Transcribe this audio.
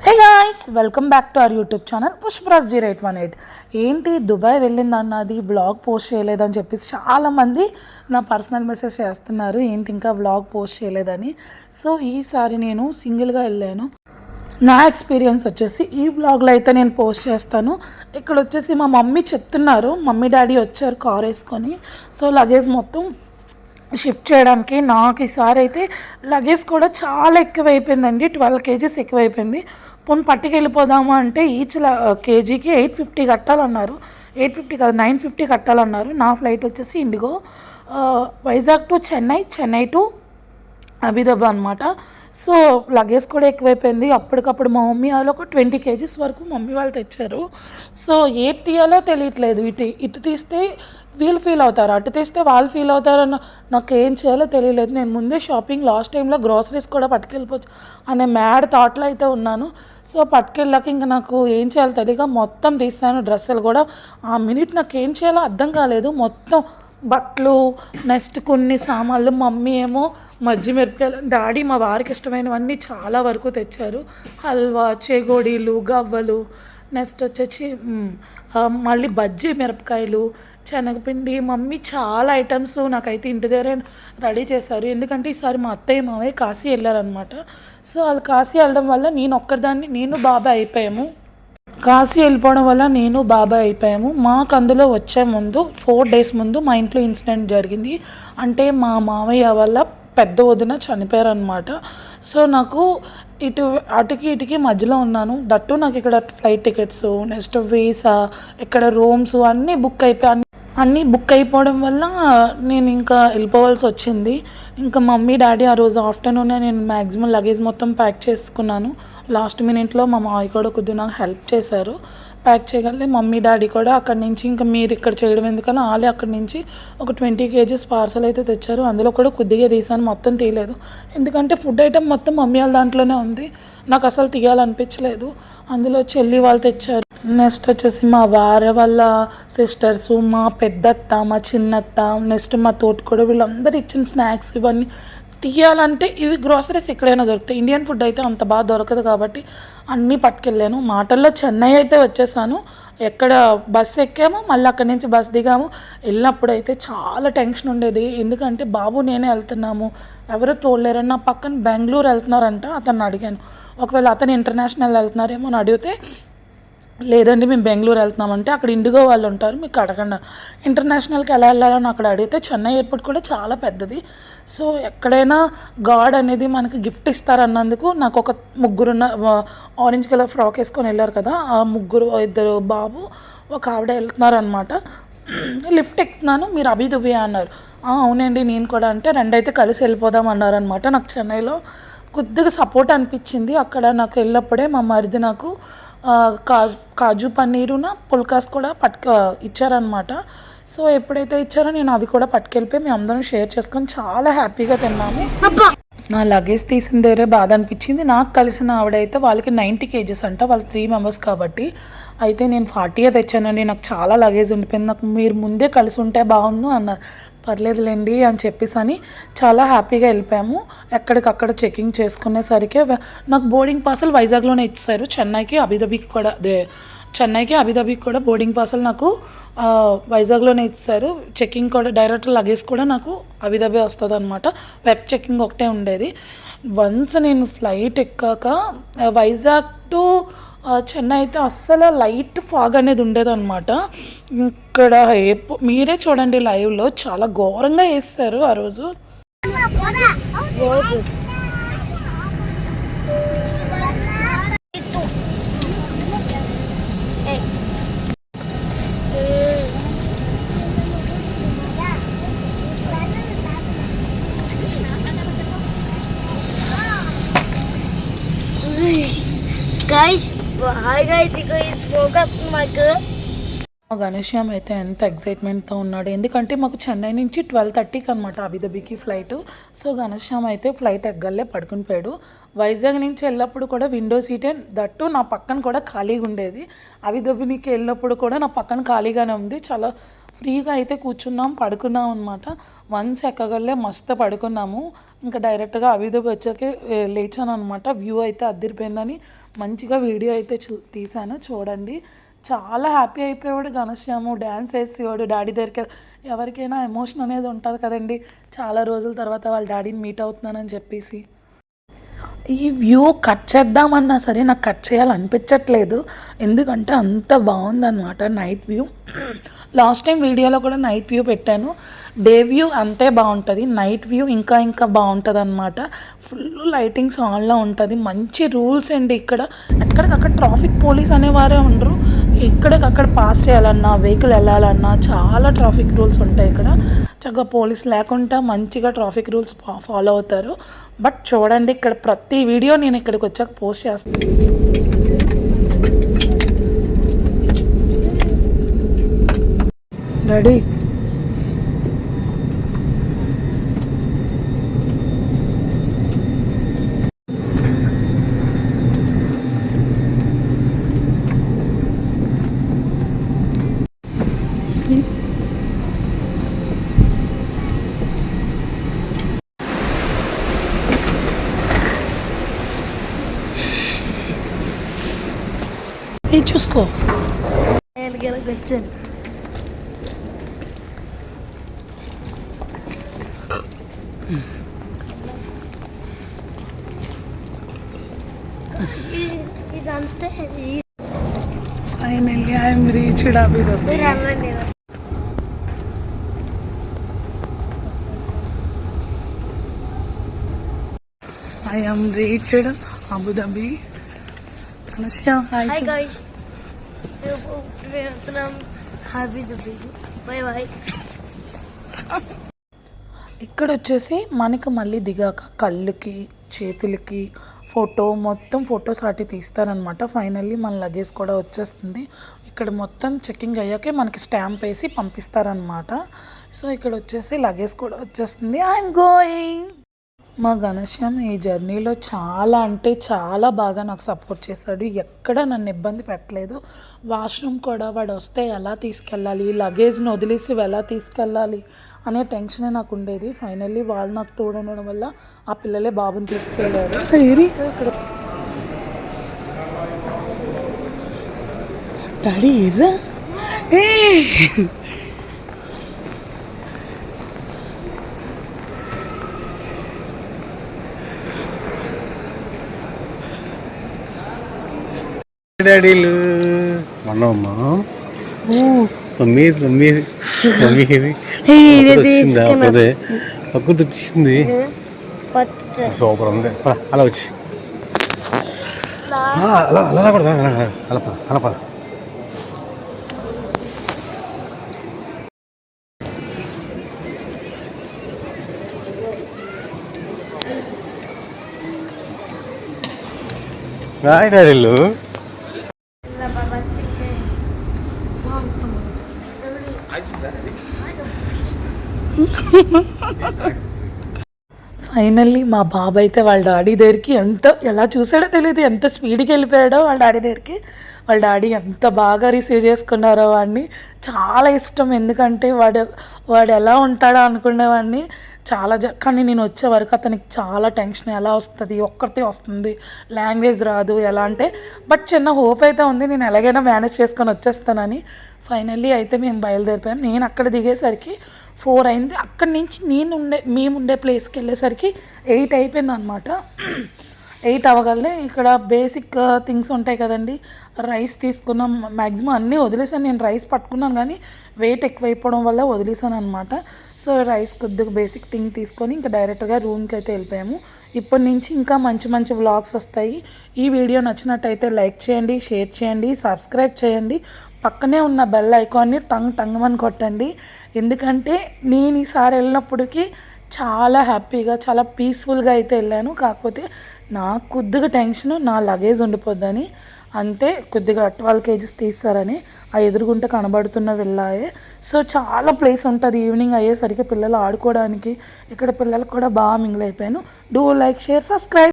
Hey guys, welcome back to our YouTube channel Pushparaj 0818. ఏంటి Dubai వెళ్ళిందన్నది vlog post చేయలేదని చెప్పేసి చాలామంది నా పర్సనల్ మెసేజ్ చేస్తున్నారు, ఏంటి ఇంకా వ్లాగ్ పోస్ట్ చేయలేదని. సో ఈసారి నేను సింగిల్గా వెళ్ళాను. నా ఎక్స్పీరియన్స్ వచ్చేసి ఈ వ్లాగ్లో అయితే నేను పోస్ట్ చేస్తాను. ఇక్కడ వచ్చేసి మా మమ్మీ చెప్తున్నారు, మమ్మీ డాడీ వచ్చారు కార్ వేసుకొని. సో లగేజ్ మొత్తం షిఫ్ట్ చేయడానికి నాకు ఈసారి అయితే లగేజ్ కూడా చాలా ఎక్కువైపోయిందండి. 12 kgs ఎక్కువైపోయింది. పోనీ పట్టుకెళ్ళిపోదామా అంటే ఈచ్ కేజీకి 850 కట్టాలన్నారు. 850 కాదు, 950 కట్టాలన్నారు. నా ఫ్లైట్ వచ్చేసి IndiGo Vizag to Chennai, Chennai to Abu Dhabi అనమాట. సో లగేజ్ కూడా ఎక్కువైపోయింది. అప్పటికప్పుడు మా మమ్మీ వాళ్ళు ఒక 20 kgs వరకు మమ్మీ వాళ్ళు తెచ్చారు. సో ఏది తీయాలో తెలియట్లేదు. ఇటు తీస్తే వీళ్ళు ఫీల్ అవుతారు, అటు తీస్తే వాళ్ళు ఫీల్ అవుతారన్న నాకు ఏం చేయాలో తెలియలేదు. నేను ముందే షాపింగ్ లాస్ట్ టైంలో గ్రోసరీస్ కూడా పట్టుకెళ్ళిపోవచ్చు అనే మ్యాడ్ థాట్లో అయితే ఉన్నాను. సో పట్టుకెళ్ళాక ఇంకా నాకు ఏం చేయాలో తెలియక మొత్తం తీసాను. డ్రెస్సులు కూడా ఆ మినిట్ నాకు ఏం చేయాలో అర్థం కాలేదు. మొత్తం బట్టలు, నెక్స్ట్ కొన్ని సామాన్లు, మమ్మీ ఏమో మజ్జి మిరపకాయలు, డాడీ మా వారికి ఇష్టమైనవన్నీ చాలా వరకు తెచ్చారు. హల్వా, చెగోడీలు, గవ్వలు, నెక్స్ట్ వచ్చేసి మళ్ళీ బజ్జీ మిరపకాయలు, శనగపిండి, మమ్మీ చాలా ఐటమ్స్ నాకైతే ఇంటి దగ్గరే రెడీ చేశారు. ఎందుకంటే ఈసారి మా అత్తయ్య మావయ్య కాశీ వెళ్ళారనమాట. సో వాళ్ళు కాశీ వెళ్ళడం వల్ల నేను బాబాయ్ అయిపోయాము. కాశీ వెళ్ళిపోవడం వల్ల నేను బాబాయ్ అయిపోయాము. మాకు అందులో వచ్చే ముందు 4 days ముందు మా ఇంట్లో ఇన్సిడెంట్ జరిగింది. అంటే మా మామయ్య వల్ల పెద్ద వదిన చనిపోయారనమాట. సో నాకు అటుకి మధ్యలో ఉన్నాను. దట్టు నాకు ఇక్కడ ఫ్లైట్ టికెట్స్, నెక్స్ట్ వీసా, ఇక్కడ రూమ్స్ అన్నీ బుక్ అయిపోవడం వల్ల నేను ఇంకా వెళ్ళిపోవాల్సి వచ్చింది. ఇంకా మమ్మీ డాడీ ఆ రోజు ఆఫ్టర్నూనే నేను మ్యాక్సిమం లగేజ్ మొత్తం ప్యాక్ చేసుకున్నాను. లాస్ట్ మినిట్లో మా మామయ్య కూడా కొద్దిగా నాకు హెల్ప్ చేశారు. ప్యాక్ చేయగలే మమ్మీ డాడీ కూడా అక్కడి నుంచి ఇంకా మీరు ఇక్కడ చేయడం ఎందుకని వాళ్ళే అక్కడి నుంచి ఒక 20 kgs పార్సల్ అయితే తెచ్చారు. అందులో కూడా కొద్దిగా తీసాను, మొత్తం తీయలేదు. ఎందుకంటే ఫుడ్ ఐటమ్ మొత్తం మమ్మీ వాళ్ళ దాంట్లోనే ఉంది, నాకు అసలు తీయాలనిపించలేదు. అందులో చెల్లి వాళ్ళు తెచ్చారు. నెక్స్ట్ వచ్చేసి మా వారి వాళ్ళ సిస్టర్స్, మా పెద్దత్త, మా చిన్నత్త, నెక్స్ట్ మా తోటికోడ, వీళ్ళందరూ ఇచ్చిన స్నాక్స్ ఇవన్నీ తీయాలంటే ఇవి గ్రోసరీస్ ఎక్కడైనా దొరుకుతాయి. ఇండియన్ ఫుడ్ అయితే అంత బాగా దొరకదు కాబట్టి అన్నీ పట్టుకెళ్ళాను. మాటల్లో చెన్నై అయితే వచ్చేసాను. ఎక్కడ బస్సు ఎక్కాము, మళ్ళీ అక్కడి నుంచి బస్ దిగాము. వెళ్ళినప్పుడు అయితే చాలా టెన్షన్ ఉండేది. ఎందుకంటే బాబు నేనే వెళ్తున్నాము, ఎవరు తోడలేరని. నా పక్కన బెంగళూరు వెళ్తున్నారంట, అతన్ని అడిగాను. ఒకవేళ అతను ఇంటర్నేషనల్ వెళ్తున్నారేమో అని అడిగితే లేదండి మేము బెంగళూరు వెళ్తున్నామంటే అక్కడ ఇండిగో వాళ్ళు ఉంటారు, మీకు అడగండి. ఇంటర్నేషనల్కి ఎలా వెళ్ళాలని అక్కడ అడిగితే చెన్నై ఎయిర్పోర్ట్ కూడా చాలా పెద్దది. సో ఎక్కడైనా గాడ్ అనేది మనకి గిఫ్ట్ ఇస్తారన్నందుకు నాకు ఒక ముగ్గురున్న ఆరెంజ్ కలర్ ఫ్రాక్ వేసుకొని వెళ్ళారు కదా, ఆ ఇద్దరు బాబు ఒక ఆవిడ వెళ్తున్నారనమాట. లిఫ్ట్ ఎక్కుతున్నాను, మీరు అబిదుబి అన్నారు. అవునండి నేను కూడా అంటే రెండైతే కలిసి వెళ్ళిపోదాం అన్నారనమాట. నాకు చెన్నైలో కొద్దిగా సపోర్ట్ అనిపించింది. అక్కడ నాకు వెళ్ళినప్పుడే మా మరిది నాకు కాజు పన్నీరున పుల్కాస్ కూడా ఇచ్చారనమాట. సో ఎప్పుడైతే ఇచ్చారో నేను అవి కూడా పట్టుకెళ్ళిపోయి మేము అందరం షేర్ చేసుకొని చాలా హ్యాపీగా తిన్నాము. నా లగేజ్ తీసిన దగ్గరే బాధ అనిపించింది. నాకు కలిసిన ఆవిడైతే వాళ్ళకి 90 kgs అంట, వాళ్ళు 3 members కాబట్టి. అయితే నేను 40 తెచ్చానండి, నాకు చాలా లగేజ్ ఉండిపోయింది, నాకు మీరు ముందే కలిసి ఉంటే బాగుండు అన్నారు. పర్లేదులేండి అని చెప్పేసి చాలా హ్యాపీగా వెళ్ళిపోయాము. ఎక్కడికక్కడ చెకింగ్ చేసుకునేసరికి నాకు బోర్డింగ్ పాసులు వైజాగ్లోనే ఇచ్చారు. చెన్నైకి అబుదాబికి కూడా బోర్డింగ్ పాసులు నాకు వైజాగ్లోనే ఇచ్చారు. చెకింగ్ కూడా డైరెక్ట్ లగేజ్ కూడా నాకు అబుదాబి వస్తుంది అనమాట. వెబ్ చెకింగ్ ఒకటే ఉండేది. వన్స్ నేను ఫ్లైట్ ఎక్కాక వైజాగ్ టు చెన్నై అయితే అస్సలు లైట్ ఫాగ్ అనేది ఉండేదన్నమాట. ఇక్కడ మీరే చూడండి లైవ్లో చాలా ఘోరంగా వేస్తారు ఆ రోజు. Guys, hi guys, it's woke up my girl. గణేశ్యామ్ అయితే ఎంత ఎక్సైట్మెంట్తో ఉన్నాడు, ఎందుకంటే మాకు చెన్నై నుంచి 12:30కి అనమాట అబుదాబికి ఫ్లైట్. సో గణేశ్యామ్ అయితే ఫ్లైట్ ఎగ్గల్లే పడుకుని పోయాడు. వైజాగ్ నుంచి వెళ్ళినప్పుడు కూడా విండో సీటే, దట్టు నా పక్కన కూడా ఖాళీగా ఉండేది. అబుదాబికి వెళ్ళినప్పుడు కూడా నా పక్కన ఖాళీగానే ఉంది. చాలా ఫ్రీగా అయితే కూర్చున్నాం, పడుకున్నాం అనమాట. వన్స్ ఎక్కగలే మస్తు పడుకున్నాము. ఇంకా డైరెక్ట్గా అబుదాబి వచ్చాకే లేచాను అనమాట. వ్యూ అయితే అదిరిపోయిందని మంచిగా వీడియో అయితే తీశాను చూడండి. చాలా హ్యాపీ అయిపోయాడు ఘనశ్యాము, డ్యాన్స్ వేసేవాడు డాడీ దగ్గరికి. ఎవరికైనా ఎమోషన్ అనేది ఉంటుంది కదండి, చాలా రోజుల తర్వాత వాళ్ళ డాడీని మీట్ అవుతున్నానని చెప్పేసి. ఈ వ్యూ కట్ చేద్దామన్నా సరే నాకు కట్ చేయాలనిపించట్లేదు, ఎందుకంటే అంత బాగుందన్నమాట నైట్ వ్యూ. లాస్ట్ టైం వీడియోలో కూడా నైట్ వ్యూ పెట్టాను. డే వ్యూ అంతే బాగుంటుంది, నైట్ వ్యూ ఇంకా బాగుంటుంది అనమాట. ఫుల్ లైటింగ్స్ ఆన్లో ఉంటుంది. మంచి రూల్స్ అండి ఇక్కడ. ఎక్కడికక్కడ ట్రాఫిక్ పోలీస్ అనేవారే ఉండరు. ఎక్కడికక్కడ పాస్ చేయాలన్నా, వెహికల్ వెళ్ళాలన్నా చాలా ట్రాఫిక్ రూల్స్ ఉంటాయి ఇక్కడ. చక్కగా పోలీస్ లేకుండా మంచిగా ట్రాఫిక్ రూల్స్ ఫాలో అవుతారు. బట్ చూడండి, ఇక్కడ ప్రతి వీడియో నేను ఇక్కడికి వచ్చాక పోస్ట్ చేస్తాను. డాడీ ఇది చూసుకో. ఇదంతే. Finally I am reached Abu Dhabi. I am reached Abu Dhabi. Ghanshyam hi. Hi guys. From Abu Bye bye. ఇక్కడ వచ్చేసి మనకు మళ్ళీ దిగాక కళ్ళుకి, చేతులకి ఫోటో మొత్తం ఫొటోస్ అటు తీస్తారనమాట. ఫైనల్లీ మన లగేజ్ కూడా వచ్చేస్తుంది. ఇక్కడ మొత్తం చెకింగ్ అయ్యాకే మనకి స్టాంప్ వేసి పంపిస్తారనమాట. సో ఇక్కడ వచ్చేసి లగేజ్ కూడా వచ్చేస్తుంది. I'm going. మా ఘనశ్యామ్ ఈ జర్నీలో చాలా అంటే చాలా బాగా నాకు సపోర్ట్ చేశాడు. ఎక్కడ నన్ను ఇబ్బంది పెట్టలేదు. వాష్రూమ్ కూడా వాడు వస్తే ఎలా తీసుకెళ్ళాలి, లగేజ్ని వదిలేసి ఎలా తీసుకెళ్ళాలి అనే టెన్షనే నాకు ఉండేది. ఫైనల్లీ వాళ్ళు నాకు తోడడం వల్ల ఆ పిల్లలే బాబుని తీసుకెళ్ళారు. సో ఇక్కడ డాడీ ఎర్రా డాడీలు మనమ్మా తొమ్మిది అదే పక్కన వచ్చింది. సూపర్ ఉంది. అలా వచ్చి అలా కూడా అలా పద. హాయ్ డాడీలు. ఫైనల్లీ మా బాబు అయితే వాళ్ళ డాడీ దగ్గరికి ఎలా చూసాడో తెలియదు, ఎంత స్పీడ్కి వెళ్ళిపోయాడో వాళ్ళ డాడీ దగ్గరికి. వాళ్ళ డాడీ ఎంత బాగా రిసీవ్ చేసుకున్నారో వాడిని. చాలా ఇష్టం, ఎందుకంటే వాడు ఎలా ఉంటాడో అనుకునేవాడిని. కానీ నేను వచ్చే వరకు అతనికి చాలా టెన్షన్. ఎలా వస్తుంది, ఒక్కరితే వస్తుంది, లాంగ్వేజ్ రాదు ఎలా అంటే. బట్ చిన్న హోప్ అయితే ఉంది, నేను ఎలాగైనా మేనేజ్ చేసుకొని వచ్చేస్తానని. ఫైనల్లీ అయితే మేము బయలుదేరిపోయాం. నేను అక్కడ దిగేసరికి 4 అయింది. అక్కడి నుంచి మేము ఉండే ప్లేస్కి వెళ్ళేసరికి 8 అయిపోయింది అనమాట. 8 అవ్వగలే. ఇక్కడ బేసిక్ థింగ్స్ ఉంటాయి కదండి, రైస్ తీసుకున్నాం. మ్యాక్సిమం అన్నీ వదిలేసాను. నేను రైస్ పట్టుకున్నాను కానీ వెయిట్ ఎక్కువైపోవడం వల్ల వదిలేసాను అనమాట. సో రైస్ కొద్దిగా బేసిక్ థింగ్ తీసుకొని ఇంకా డైరెక్ట్గా రూమ్కి అయితే వెళ్ళిపోయాము. ఇప్పటి నుంచి ఇంకా మంచి వ్లాగ్స్ వస్తాయి. ఈ వీడియో నచ్చినట్టయితే లైక్ చేయండి, షేర్ చేయండి, సబ్స్క్రైబ్ చేయండి. పక్కనే ఉన్న బెల్ ఐకాన్ని టంగమని కొట్టండి. ఎందుకంటే నేను ఈసారి వెళ్ళినప్పటికీ చాలా హ్యాపీగా, చాలా పీస్ఫుల్గా అయితే వెళ్ళాను. కాకపోతే నాకు కొద్దిగా టెన్షన్, నా లగేజ్ ఉండిపోద్దని. అంతే, కొద్దిగా 12 kgs తీస్తారని ఆ ఎదురుగుంట కనబడుతున్న వెళ్ళాయే. సో చాలా ప్లేస్ ఉంటుంది ఈవినింగ్ అయ్యేసరికి పిల్లలు ఆడుకోవడానికి. ఇక్కడ పిల్లలు కూడా బాగా మింగిల్ అయిపోయాను. Do like, share, subscribe.